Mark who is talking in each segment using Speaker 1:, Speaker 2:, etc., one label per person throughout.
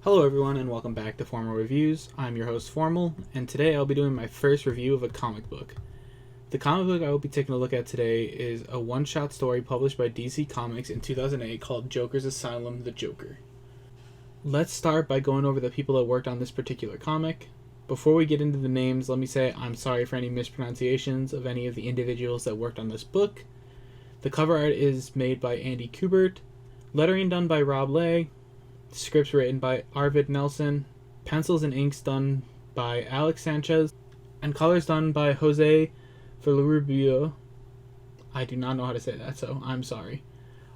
Speaker 1: Hello everyone and welcome back to Formal Reviews. I'm your host Formal, and today I'll be doing my first review of a comic book. The comic book I will be taking a look at today is a one-shot story published by DC Comics in 2008 called Joker's Asylum: The Joker. Let's start by going over the people that worked on this particular comic. Before we get into the names, let me say I'm sorry for any mispronunciations of any of the individuals that worked on this book. The cover art is made by Andy Kubert, lettering done by Rob Lay, scripts written by Arvid Nelson, pencils and inks done by Alex Sanchez, and colors done by Jose Villarubio. I do not know how to say that, so I'm sorry.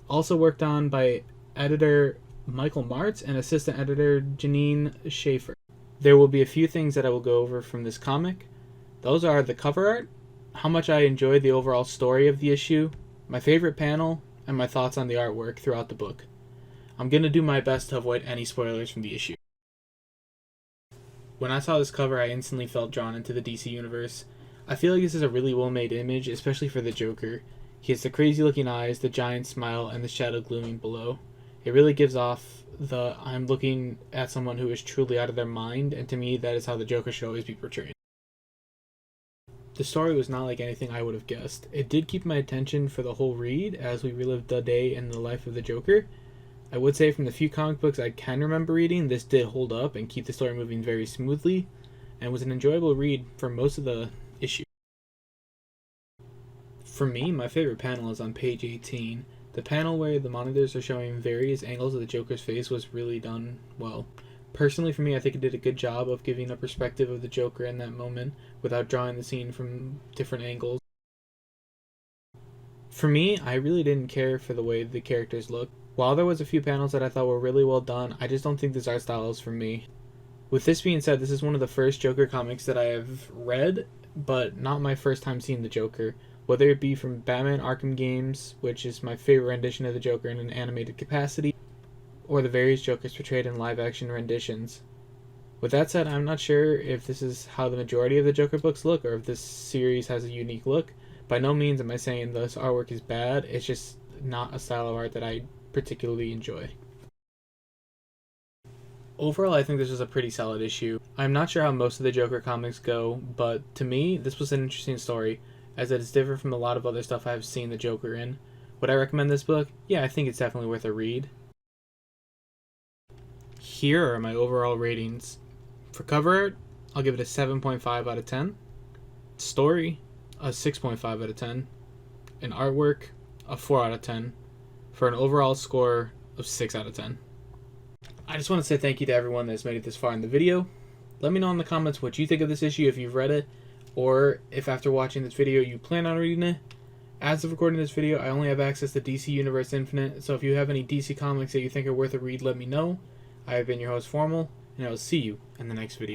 Speaker 1: Also worked on by editor Michael Martz and assistant editor Janine Schaefer. There will be a few things that I will go over from this comic. Those are the cover art, how much I enjoyed the overall story of the issue, my favorite panel, and my thoughts on the artwork throughout the book. I'm going to do my best to avoid any spoilers from the issue. When I saw this cover, I instantly felt drawn into the DC universe. I feel like this is a really well-made image, especially for the Joker. He has the crazy-looking eyes, the giant smile, and the shadow glooming below. It really gives off the I'm looking at someone who is truly out of their mind, and to me, that is how the Joker should always be portrayed. The story was not like anything I would have guessed. It did keep my attention for the whole read as we relived the day in the life of the Joker. I would say from the few comic books I can remember reading, this did hold up and keep the story moving very smoothly, and was an enjoyable read for most of the issue. For me, my favorite panel is on page 18. The panel where the monitors are showing various angles of the Joker's face was really done well. Personally, for me, I think it did a good job of giving a perspective of the Joker in that moment without drawing the scene from different angles. For me, I really didn't care for the way the characters looked. While there was a few panels that I thought were really well done, I just don't think this art style is for me. With this being said, this is one of the first Joker comics that I have read, but not my first time seeing the Joker. Whether it be from Batman Arkham games, which is my favorite rendition of the Joker in an animated capacity, or the various Jokers portrayed in live-action renditions. With that said, I'm not sure if this is how the majority of the Joker books look, or if this series has a unique look. By no means am I saying this artwork is bad, it's just not a style of art that I particularly enjoy. Overall, I think this was a pretty solid issue. I'm not sure how most of the Joker comics go, but to me, this was an interesting story, as it is different from a lot of other stuff I've seen the Joker in. Would I recommend this book? Yeah, I think it's definitely worth a read. Here are my overall ratings. For cover art, I'll give it a 7.5 out of 10. Story, a 6.5 out of 10. And artwork, a 4 out of 10. For an overall score of 6 out of 10. I just want to say thank you to everyone that's made it this far in the video. Let me know in the comments what you think of this issue if you've read it, or if after watching this video you plan on reading it. As of recording this video, I only have access to DC Universe Infinite, so if you have any DC comics that you think are worth a read, let me know. I have been your host Formal, and I will see you in the next video.